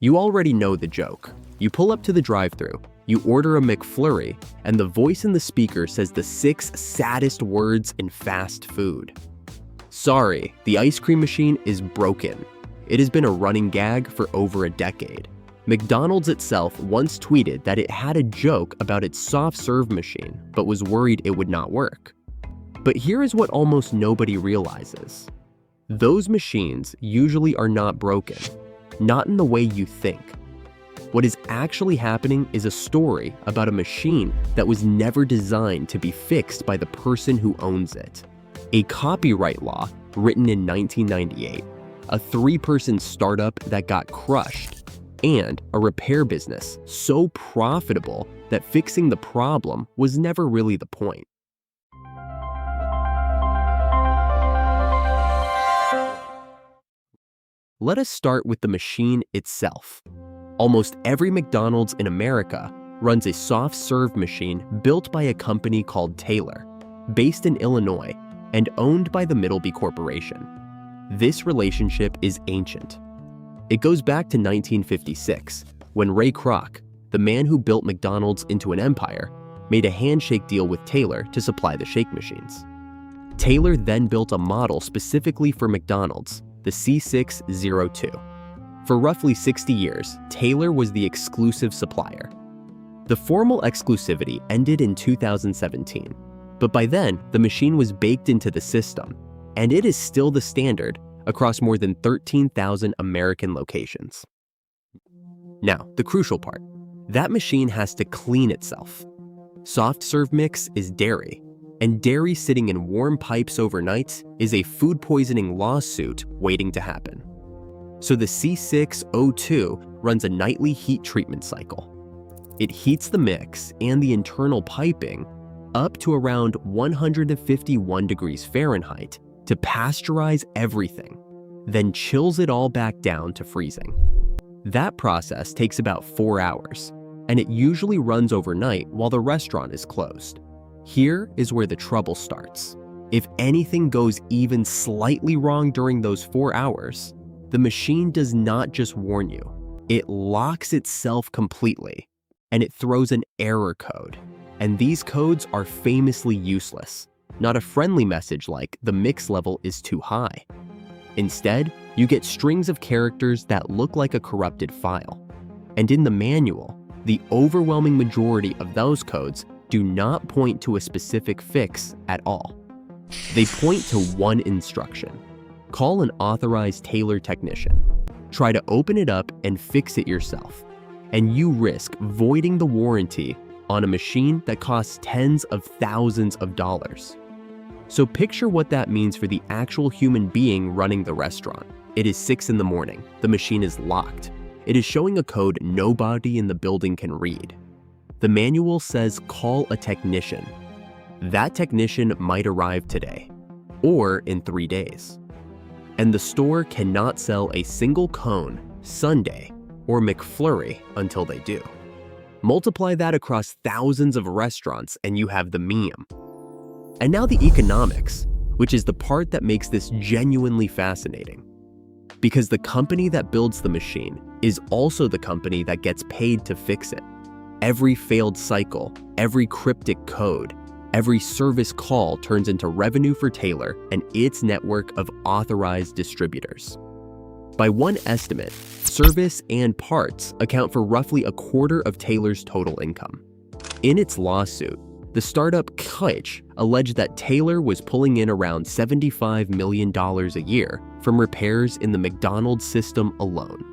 You already know the joke. You pull up to the drive-thru, you order a McFlurry, and the voice in the speaker says the 6 saddest words in fast food. Sorry, the ice cream machine is broken. It has been a running gag for over a decade. McDonald's itself once tweeted that it had a joke about its soft-serve machine, but was worried it would not work. But here is what almost nobody realizes. Those machines usually are not broken, not in the way you think. What is actually happening is a story about a machine that was never designed to be fixed by the person who owns it. A copyright law written in 1998, a 3-person startup that got crushed, and a repair business so profitable that fixing the problem was never really the point. Let us start with the machine itself. Almost every McDonald's in America runs a soft-serve machine built by a company called Taylor, based in Illinois and owned by the Middleby Corporation. This relationship is ancient. It goes back to 1956, when Ray Kroc, the man who built McDonald's into an empire, made a handshake deal with Taylor to supply the shake machines. Taylor then built a model specifically for McDonald's, the C602. For roughly 60 years, Taylor was the exclusive supplier. The formal exclusivity ended in 2017, but by then, the machine was baked into the system, and it is still the standard across more than 13,000 American locations. Now, the crucial part. That machine has to clean itself. Soft serve mix is dairy, and dairy sitting in warm pipes overnight is a food poisoning lawsuit waiting to happen. So the C602 runs a nightly heat treatment cycle. It heats the mix and the internal piping up to around 151 degrees Fahrenheit to pasteurize everything, then chills it all back down to freezing. That process takes about 4 hours, and it usually runs overnight while the restaurant is closed. Here is where the trouble starts. If anything goes even slightly wrong during those 4 hours, the machine does not just warn you, it locks itself completely, and it throws an error code. And these codes are famously useless, not a friendly message like the mix level is too high. Instead, you get strings of characters that look like a corrupted file. And in the manual, the overwhelming majority of those codes do not point to a specific fix at all. They point to one instruction: call an authorized Taylor technician. Try to open it up and fix it yourself, and you risk voiding the warranty on a machine that costs tens of thousands of dollars. So picture what that means for the actual human being running the restaurant. It is 6 in the morning. The machine is locked. It is showing a code nobody in the building can read. The manual says call a technician. That technician might arrive today, or in 3 days. And the store cannot sell a single cone, sundae, or McFlurry until they do. Multiply that across thousands of restaurants and you have the meme. And now the economics, which is the part that makes this genuinely fascinating. Because the company that builds the machine is also the company that gets paid to fix it. Every failed cycle, every cryptic code, every service call turns into revenue for Taylor and its network of authorized distributors. By one estimate, service and parts account for roughly a quarter of Taylor's total income. In its lawsuit, the startup Kytch alleged that Taylor was pulling in around $75 million a year from repairs in the McDonald's system alone.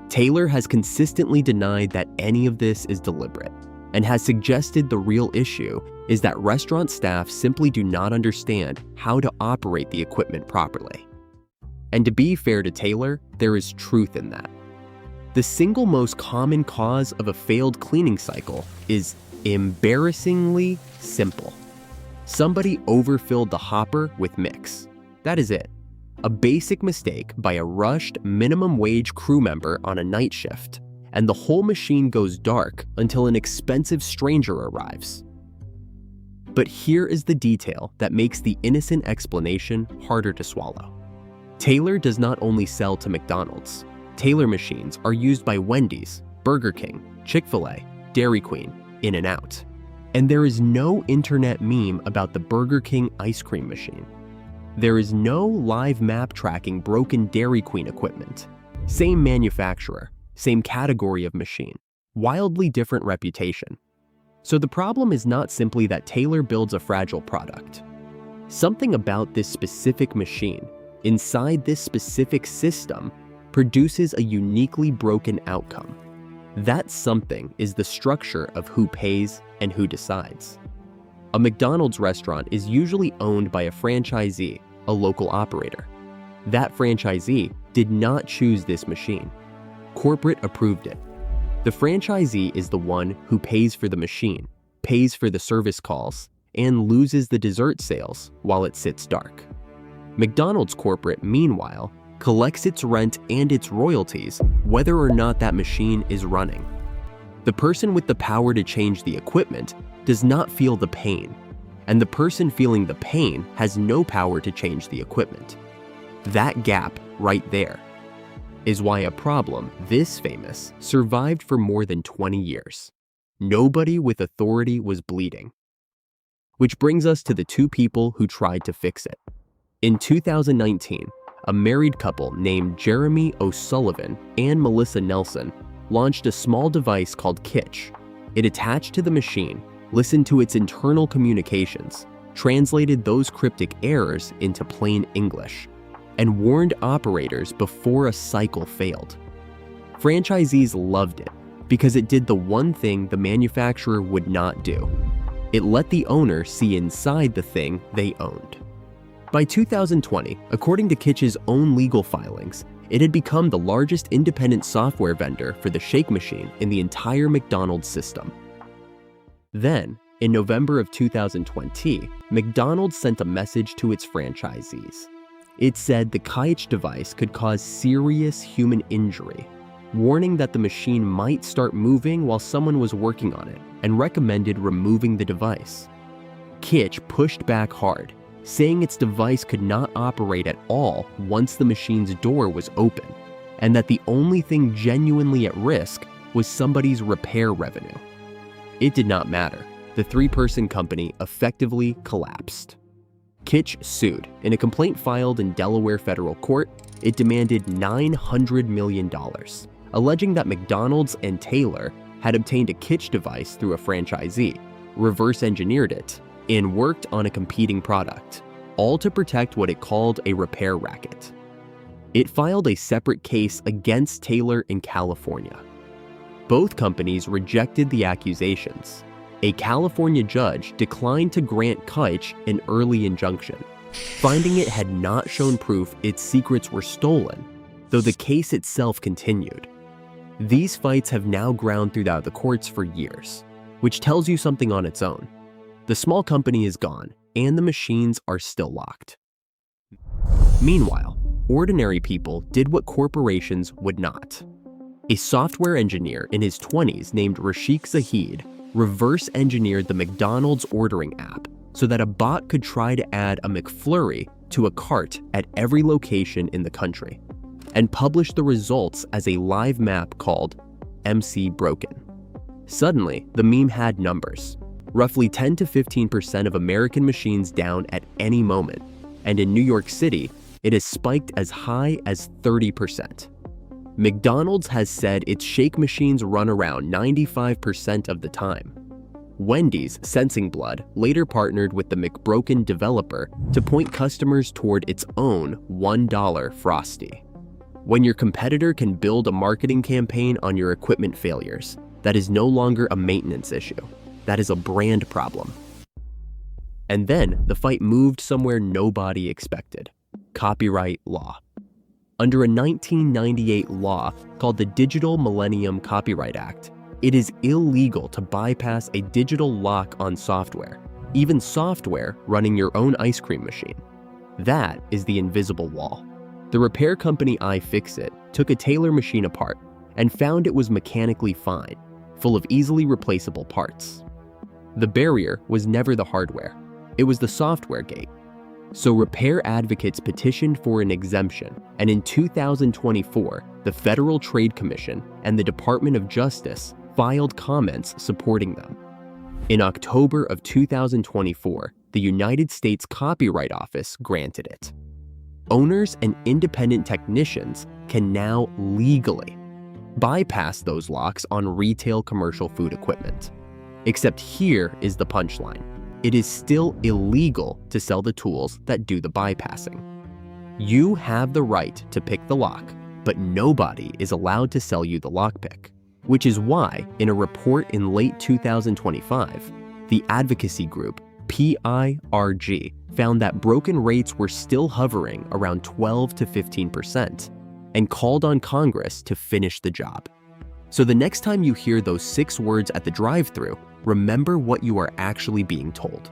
Taylor has consistently denied that any of this is deliberate, and has suggested the real issue is that restaurant staff simply do not understand how to operate the equipment properly. And to be fair to Taylor, there is truth in that. The single most common cause of a failed cleaning cycle is embarrassingly simple. Somebody overfilled the hopper with mix. That is it. A basic mistake by a rushed minimum wage crew member on a night shift, and the whole machine goes dark until an expensive stranger arrives. But here is the detail that makes the innocent explanation harder to swallow. Taylor does not only sell to McDonald's. Taylor machines are used by Wendy's, Burger King, Chick-fil-A, Dairy Queen, In-N-Out. And there is no internet meme about the Burger King ice cream machine. There is no live map tracking broken Dairy Queen equipment. Same manufacturer, same category of machine, wildly different reputation. So the problem is not simply that Taylor builds a fragile product. Something about this specific machine, inside this specific system, produces a uniquely broken outcome. That something is the structure of who pays and who decides. A McDonald's restaurant is usually owned by a franchisee, a local operator. That franchisee did not choose this machine. Corporate approved it. The franchisee is the one who pays for the machine, pays for the service calls, and loses the dessert sales while it sits dark. McDonald's corporate, meanwhile, collects its rent and its royalties whether or not that machine is running. The person with the power to change the equipment does not feel the pain, and the person feeling the pain has no power to change the equipment. That gap right there is why a problem this famous survived for more than 20 years. Nobody with authority was bleeding. Which brings us to the two people who tried to fix it. In 2019, a married couple named Jeremy O'Sullivan and Melissa Nelson launched a small device called Kytch. It attached to the machine, listened to its internal communications, translated those cryptic errors into plain English, and warned operators before a cycle failed. Franchisees loved it because it did the one thing the manufacturer would not do. It let the owner see inside the thing they owned. By 2020, according to Kytch's own legal filings, it had become the largest independent software vendor for the shake machine in the entire McDonald's system. Then, in November of 2020, McDonald's sent a message to its franchisees. It said the Kytch device could cause serious human injury, warning that the machine might start moving while someone was working on it, and recommended removing the device. Kytch pushed back hard, saying its device could not operate at all once the machine's door was open, and that the only thing genuinely at risk was somebody's repair revenue. It did not matter. The three-person company effectively collapsed. Kytch sued. In a complaint filed in Delaware federal court, it demanded $900 million, alleging that McDonald's and Taylor had obtained a Kytch device through a franchisee, reverse-engineered it, and worked on a competing product, all to protect what it called a repair racket. It filed a separate case against Taylor in California. Both companies rejected the accusations. A California judge declined to grant Kytch an early injunction, finding it had not shown proof its secrets were stolen, though the case itself continued. These fights have now ground throughout the courts for years, which tells you something on its own. The small company is gone, and the machines are still locked. Meanwhile, ordinary people did what corporations would not. A software engineer in his 20s named Rashik Zahid reverse-engineered the McDonald's ordering app so that a bot could try to add a McFlurry to a cart at every location in the country, and published the results as a live map called McBroken. Suddenly, the meme had numbers. Roughly 10 to 15% of American machines down at any moment, and in New York City, it has spiked as high as 30%. McDonald's has said its shake machines run around 95% of the time. Wendy's, sensing blood, later partnered with the McBroken developer to point customers toward its own $1 Frosty. When your competitor can build a marketing campaign on your equipment failures, that is no longer a maintenance issue. That is a brand problem. And then the fight moved somewhere nobody expected: copyright law. Under a 1998 law called the Digital Millennium Copyright Act, it is illegal to bypass a digital lock on software, even software running your own ice cream machine. That is the invisible wall. The repair company iFixit took a Taylor machine apart and found it was mechanically fine, full of easily replaceable parts. The barrier was never the hardware, it was the software gate. So repair advocates petitioned for an exemption, and in 2024, the Federal Trade Commission and the Department of Justice filed comments supporting them. In October of 2024, the United States Copyright Office granted it. Owners and independent technicians can now legally bypass those locks on retail commercial food equipment. Except here is the punchline. It is still illegal to sell the tools that do the bypassing. You have the right to pick the lock, but nobody is allowed to sell you the lockpick, which is why, in a report in late 2025, the advocacy group PIRG found that broken rates were still hovering around 12 to 15% and called on Congress to finish the job. So the next time you hear those 6 words at the drive-thru, remember what you are actually being told.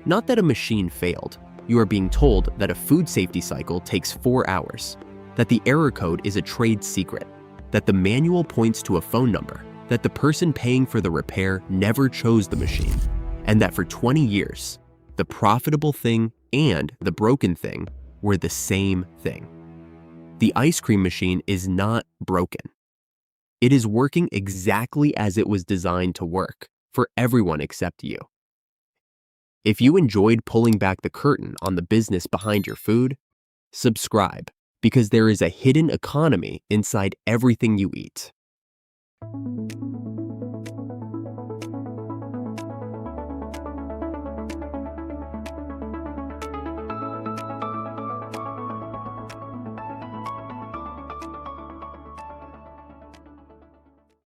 Not that a machine failed. You are being told that a food safety cycle takes 4 hours, that the error code is a trade secret, that the manual points to a phone number, that the person paying for the repair never chose the machine, and that for 20 years, the profitable thing and the broken thing were the same thing. The ice cream machine is not broken. It is working exactly as it was designed to work for everyone except you. If you enjoyed pulling back the curtain on the business behind your food, subscribe, because there is a hidden economy inside everything you eat.